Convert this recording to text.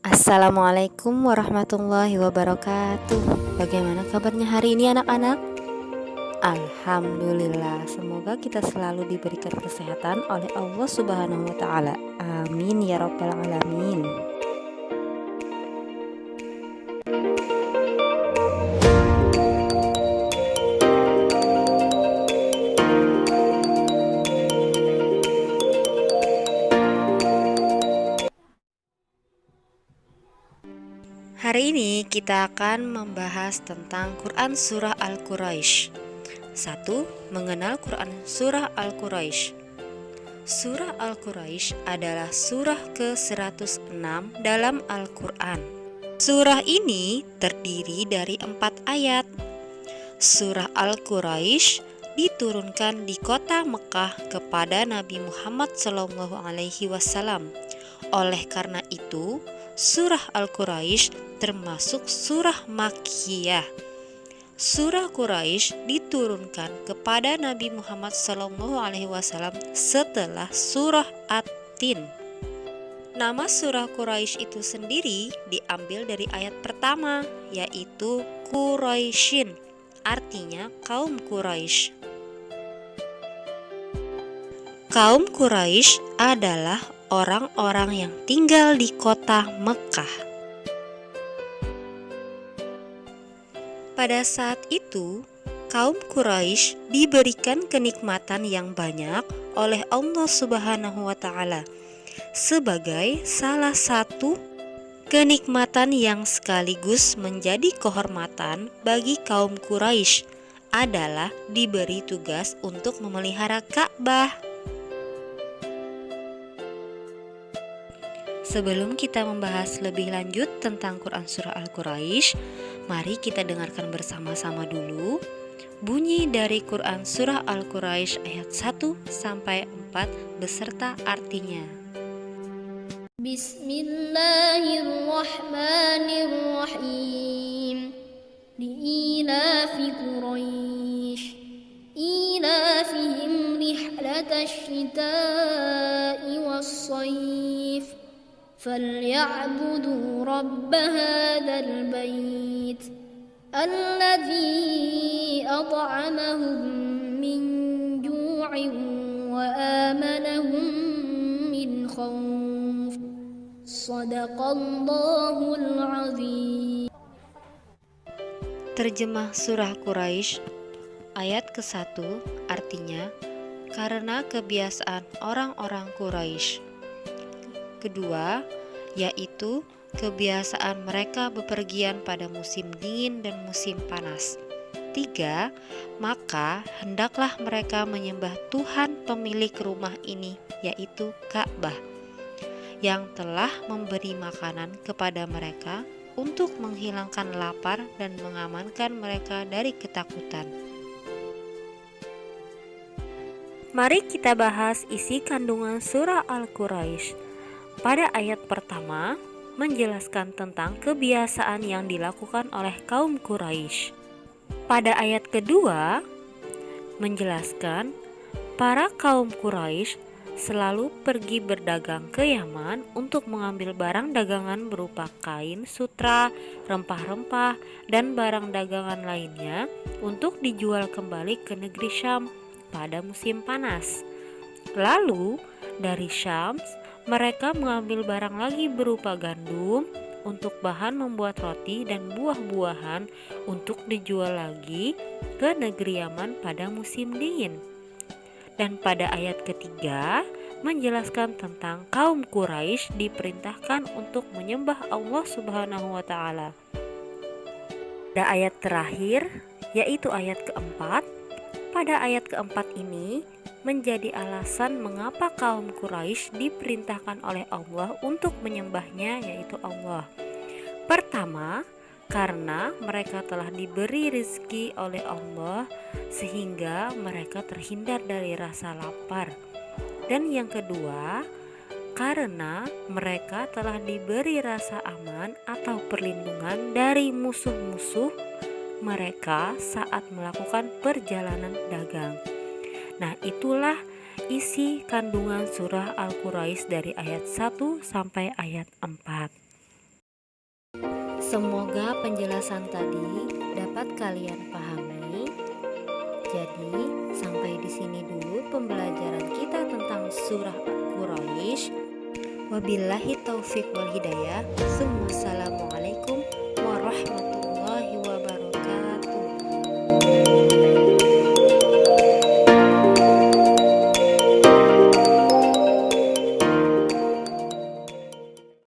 Assalamualaikum warahmatullahi wabarakatuh. Bagaimana kabarnya hari ini anak-anak? Alhamdulillah, semoga kita selalu diberikan kesehatan oleh Allah Subhanahu wa taala. Amin ya rabbal alamin. Hari ini kita akan membahas tentang Quran Surah Al-Quraisy. 1. Mengenal Quran Surah Al-Quraisy. Surah Al-Quraisy adalah surah ke-106 dalam Al-Quran. Surah ini terdiri dari 4 ayat. Surah Al-Quraisy diturunkan di kota Mekah kepada Nabi Muhammad SAW. Oleh karena itu, Surah Al-Quraisy termasuk surah Makkiyah. Surah Quraisy diturunkan kepada Nabi Muhammad SAW setelah surah At-Tin. Nama surah Quraisy itu sendiri diambil dari ayat pertama, yaitu Quraisyin, artinya kaum Quraisy. Kaum Quraisy adalah orang-orang yang tinggal di kota Mekah. Pada saat itu, kaum Quraisy diberikan kenikmatan yang banyak oleh Allah Subhanahu wa taala. Sebagai salah satu kenikmatan yang sekaligus menjadi kehormatan bagi kaum Quraisy adalah diberi tugas untuk memelihara Ka'bah. Sebelum kita membahas lebih lanjut tentang Quran Surah Al-Quraisy, mari kita dengarkan bersama-sama dulu bunyi dari Quran Surah Al-Quraisy ayat 1-4 beserta artinya. Bismillahirrahmanirrahim. Li'ilafi Quraisy ilafihim rihlatash shita'i was-shayf فليعبدوا رب هذا البيت الذي أطعمهم من جوع وآمنهم من خوف صدق الله العظيم. Terjemah surah Quraisy ayat ke-1 artinya karena kebiasaan orang-orang Quraisy. Kedua, yaitu kebiasaan mereka bepergian pada musim dingin dan musim panas. 3. Maka hendaklah mereka menyembah Tuhan pemilik rumah ini, yaitu Ka'bah, yang telah memberi makanan kepada mereka untuk menghilangkan lapar dan mengamankan mereka dari ketakutan. Mari kita bahas isi kandungan surah Al-Quraisy. Pada ayat pertama, menjelaskan tentang kebiasaan yang dilakukan oleh kaum Quraisy. Pada ayat kedua, menjelaskan para kaum Quraisy selalu pergi berdagang ke Yaman untuk mengambil barang dagangan berupa kain, sutra, rempah-rempah, dan barang dagangan lainnya untuk dijual kembali ke negeri Syam pada musim panas. Lalu, dari Syam, mereka mengambil barang lagi berupa gandum untuk bahan membuat roti dan buah-buahan untuk dijual lagi ke negeri Yaman pada musim dingin. Dan pada ayat ketiga menjelaskan tentang kaum Quraisy diperintahkan untuk menyembah Allah Subhanahu wa taala. Pada ayat terakhir, yaitu ayat keempat, pada ayat keempat ini menjadi alasan mengapa kaum Quraisy diperintahkan oleh Allah untuk menyembahnya, yaitu Allah. Pertama, karena mereka telah diberi rezeki oleh Allah sehingga mereka terhindar dari rasa lapar. Dan yang kedua, karena mereka telah diberi rasa aman atau perlindungan dari musuh-musuh mereka saat melakukan perjalanan dagang. Nah, itulah isi kandungan surah Al-Quraisy dari ayat 1 sampai ayat 4. Semoga penjelasan tadi dapat kalian pahami. Jadi, sampai di sini dulu pembelajaran kita tentang surah Al-Quraisy. Wabillahi taufiq wal hidayah. Assalamualaikum warahmatullahi wabarakatuh.